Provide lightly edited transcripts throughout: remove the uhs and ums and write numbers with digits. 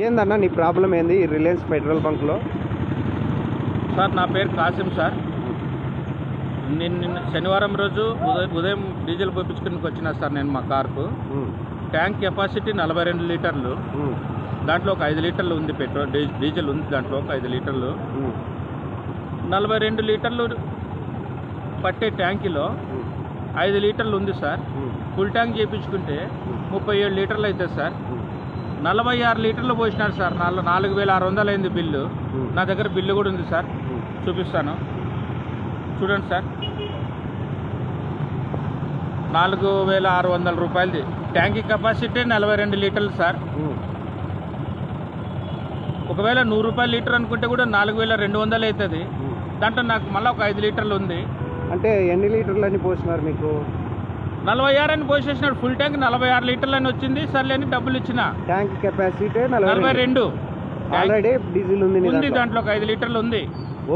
ఏందన్నా నీ ప్రాబ్లం ఏంది ఈ రిలయన్స్ పెట్రోల్ బంక్లో? సార్ నా పేరు కాసిం సార్. నిన్న శనివారం రోజు ఉదయం డీజిల్ పోయించుకుని వచ్చినా సార్ నేను మా కార్కు. ట్యాంక్ కెపాసిటీ 42 లీటర్లు. దాంట్లో ఒక 5 లీటర్లు ఉంది పెట్రోల్, డీజిల్ ఉంది దాంట్లో ఒక 5 లీటర్లు. 42 లీటర్లు పట్టే ట్యాంకీలో 5 లీటర్లు ఉంది సార్. ఫుల్ ట్యాంక్ చేయించుకుంటే 37 లీటర్లు అవుతుంది సార్. 46 లీటర్లు పోసినారు సార్. 4600 అయింది బిల్లు. నా దగ్గర బిల్లు కూడా ఉంది సార్, చూపిస్తాను చూడండి సార్. 4600 రూపాయలది. ట్యాంకీ కెపాసిటీ 42 లీటర్లు సార్. ఒకవేళ 100 రూపాయల లీటర్ అనుకుంటే కూడా 4200 అవుతుంది. దాంట్లో నాకు మళ్ళీ ఒక 5 లీటర్లు ఉంది. అంటే ఎన్ని లీటర్లు అని పోసినారు మీకు? 46 అని పోసేసినాడు. ఫుల్ ట్యాంక్ 46 లీటర్లు అని వచ్చింది. సర్లేని డబ్బులు ఇచ్చిన. Tank capacity 42. ఆల్రెడీ డీజిల్ ఉంది దాంట్లో ఒక 5 లీటర్లు ఉంది.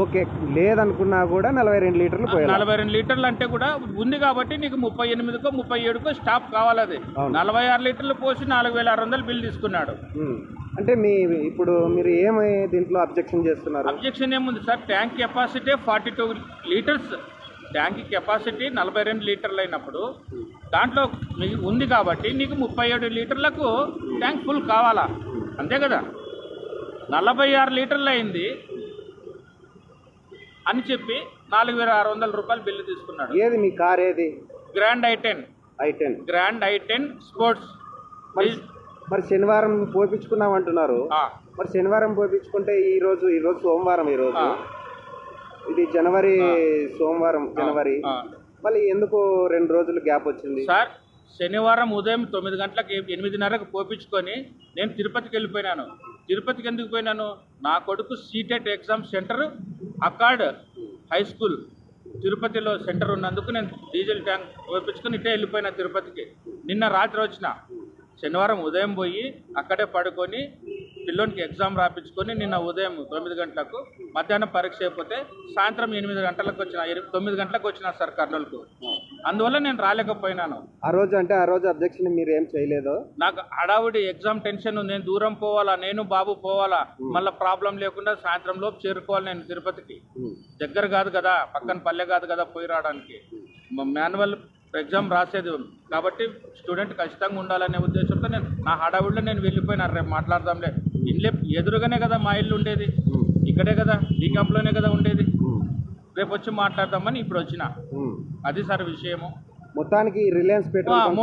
ఓకే, లేదనుకున్నా కూడా 42 లీటర్లు పోయాలి. 42 లీటర్లు అంటే కూడా ఉంది కాబట్టి నీకు 38కో 37కో స్టాప్ కావాలి. అది 46 లీటర్లు పోసి 4600 బిల్ తీసుకున్నాడు. అంటే ఇప్పుడు మీరు ఏమి దీంట్లో అబ్జెక్షన్ చేస్తున్నారు? అబ్జెక్షన్ ఏముంది sir, tank capacity 42 litres. Tank capacity 42 లీటర్లు అయినప్పుడు దాంట్లో ఉంది కాబట్టి నీకు 37 లీటర్లకు ట్యాంక్ ఫుల్ కావాలా, అంతే కదా. 46 లీటర్లు అయింది అని చెప్పి 4600 రూపాయలు బిల్లు తీసుకున్నాడు. ఏది మీ కార్? ఏది? Grand i10. Grand i10 sports. మరి శనివారం పోయించుకున్నాం అంటున్నారు. మరి శనివారం పోయించుకుంటే ఈ రోజు సోమవారం. ఇది జనవరి సోమవారం జనవరి. మళ్ళీ ఎందుకు 2 రోజులు గ్యాప్ వచ్చింది సార్? శనివారం ఉదయం 9 గంటలకు 8:30కు పోయించుకొని నేను తిరుపతికి వెళ్ళిపోయినాను. తిరుపతికి ఎందుకు పోయినాను? నా కొడుకు CTET exam centre accord high school తిరుపతిలో సెంటర్ ఉన్నందుకు నేను డీజిల్ ట్యాంక్ పోయించుకొని ఇట్టే వెళ్ళిపోయినా తిరుపతికి. నిన్న రాత్రి వచ్చిన. శనివారం ఉదయం పోయి అక్కడే పడుకొని పిల్లోనికి ఎగ్జామ్ రాపించుకొని నిన్న ఉదయం 9 గంటలకు, మధ్యాహ్నం పరీక్ష అయిపోతే సాయంత్రం 8 గంటలకు వచ్చిన, 9 గంటలకు వచ్చిన సార్ కర్నూలుకు. అందువల్ల నేను రాలేకపోయినాను. ఆ రోజు అబ్జెక్షన్ మీరు ఏం చేయలేదు? నాకు హడావుడి ఎగ్జామ్ టెన్షన్. నేను దూరం పోవాలా, నేను బాబు పోవాలా, మళ్ళీ ప్రాబ్లం లేకుండా సాయంత్రం లోపు చేరుకోవాలి. నేను తిరుపతికి దగ్గర కాదు కదా, పక్కన పల్లె కాదు కదా పోయి రావడానికి. మాన్యువల్ ఎగ్జామ్ రాసేది కాబట్టి స్టూడెంట్ ఖచ్చితంగా ఉండాలనే ఉద్దేశంతో నేను నా హడావుడిలో నేను వెళ్ళిపోయినా. రేపు మాట్లాడదాంలే, ఇల్లే ఎదురుగానే కదా మా ఇల్లు ఉండేది, ఇక్కడే కదా, ఈ క్యాంప్లోనే కదా ఉండేది. రేపు వచ్చి మాట్లాడదామని ఇప్పుడు వచ్చిన. అది సార్ విషయము. మొత్తానికి రిలయన్స్ పెట్రోల్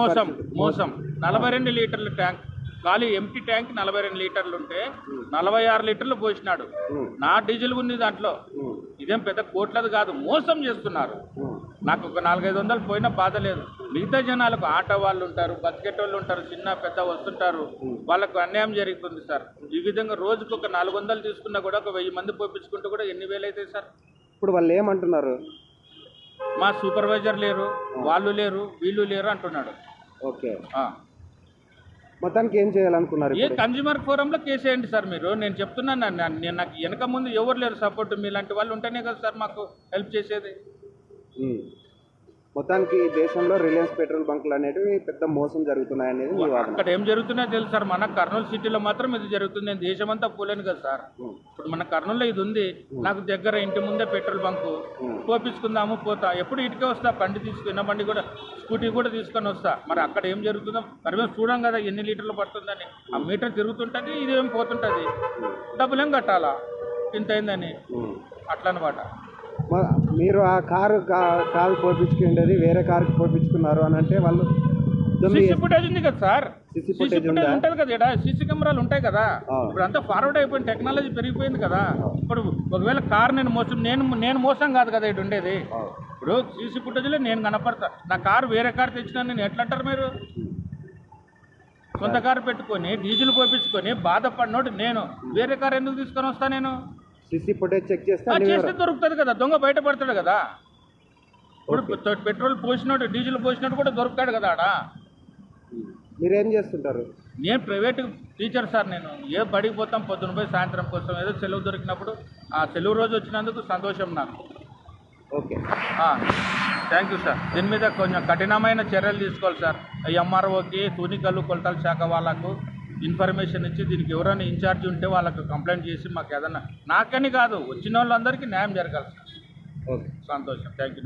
మోసం 42 లీటర్ల ట్యాంక్ ఖాళీ, ఎంటీ ట్యాంక్ 42 లీటర్లు ఉంటే 46 లీటర్లు పోసినాడు. నా డీజిల్ ఉంది దాంట్లో. ఇదేం పెద్ద కోట్లది కాదు, మోసం చేస్తున్నారు. నాకు ఒక 400-500 పోయినా బాధ లేదు. మిగతా జనాలకు ఆటో వాళ్ళు ఉంటారు, బస్కెట్ వాళ్ళు ఉంటారు, చిన్న పెద్ద వస్తుంటారు, వాళ్ళకు అన్యాయం జరుగుతుంది సార్. ఈ విధంగా రోజుకు ఒక 400 తీసుకున్నా కూడా ఒక 1000 మంది పోయించుకుంటే కూడా ఎన్ని వేలు అవుతాయి సార్? ఇప్పుడు వాళ్ళు ఏమంటున్నారు? మా సూపర్వైజర్ లేరు, వాళ్ళు లేరు, వీళ్ళు లేరు అంటున్నాడు. ఓకే, మొత్తానికి ఏం చేయాలనుకున్నారు? ఏ కన్జ్యూమర్ ఫోరంలో కేసు వేయండి సార్ మీరు. నేను చెప్తున్నాను, నాకు వెనక ముందు ఎవరు లేరు సపోర్ట్. మీలాంటి వాళ్ళు ఉంటేనే కదా సార్ మాకు హెల్ప్ చేసేది. మొత్తానికి దేశంలో రిలయన్స్ పెట్రోల్ బంకులు అనేవి పెద్ద మోసం జరుగుతున్నాయనేది మీ వాదన. అక్కడ ఏం జరుగుతున్నాయో తెలుసు సార్, మన కర్నూలు సిటీలో మాత్రం ఇది జరుగుతుంది. నేను దేశం అంతా పోలేను కదా సార్. ఇప్పుడు మన కర్నూలులో ఇది ఉంది, నాకు దగ్గర ఇంటి ముందే పెట్రోల్ బంకు. పోపించుకుందాము, పోతా. ఎప్పుడు ఇటుకే వస్తా, బండి తీసుకున్న బండి కూడా, స్కూటీ కూడా తీసుకొని వస్తా. మరి అక్కడ ఏం జరుగుతుందో మరి మేము చూడం కదా ఎన్ని లీటర్లు పడుతుందని. ఆ మీటర్ తిరుగుతుంటుంది, ఇదేం పోతుంటుంది, డబ్బులేం కట్టాలా ఇంత అయిందని, అట్లా అనమాట. మీరు ఆ కారు పోయించుకునేది వేరే కారుకి పోయించుకున్నారు అని అంటే వాళ్ళు సీసీ ఫుటేజ్ ఉంది కదా సార్, సీసీ ఫుటేజ్ ఉంటుంది కదా, ఇక్కడ సీసీ కెమెరాలు ఉంటాయి కదా. ఇప్పుడు అంతా ఫార్వర్డ్ అయిపోయింది, టెక్నాలజీ పెరిగిపోయింది కదా. ఇప్పుడు ఒకవేళ కారు నేను మోసం కాదు కదా ఇటు ఉండేది. ఇప్పుడు సీసీ ఫుటేజ్లో నేను కనపడతా. నా కారు వేరే కారు తెచ్చినా నేను ఎట్లా అంటారు మీరు? సొంత కారు పెట్టుకొని డీజిల్ పోయించుకొని బాధపడినోడు నేను వేరే కారు ఎందుకు తీసుకొని వస్తా? నేను సీసీ ఫుటేజ్ చెక్ చేస్తే దొరుకుతుంది కదా, దొంగ బయటపడతాడు కదా. ఇప్పుడు పెట్రోల్ పోసినట్టు డీజిల్ పోసినట్టు కూడా దొరుకుతాడు కదా ఆడ. మీరేం చేస్తుంటారు? నేను ప్రైవేట్ టీచర్ సార్. నేను ఏ బడికి పోతాం, పొద్దున పోయి సాయంత్రం కోసం ఏదో సెలవు దొరికినప్పుడు ఆ సెలవు రోజు వచ్చినందుకు సంతోషం నాకు. Okay, thank you sir. దీని మీద కొంచెం కఠినమైన చర్యలు తీసుకోవాలి సార్. ఎంఆర్ఓకి, తూనికలు కొలతల శాఖ వాళ్ళకు ఇన్ఫర్మేషన్ ఇచ్చి దీనికి ఎవరైనా ఇన్ఛార్జ్ ఉంటే వాళ్ళకి కంప్లైంట్ చేసి మాకు ఏదన్నా నాకని కాదు వచ్చిన వాళ్ళందరికీ న్యాయం జరగాలి. ఓకే. సంతోషం. Thank you.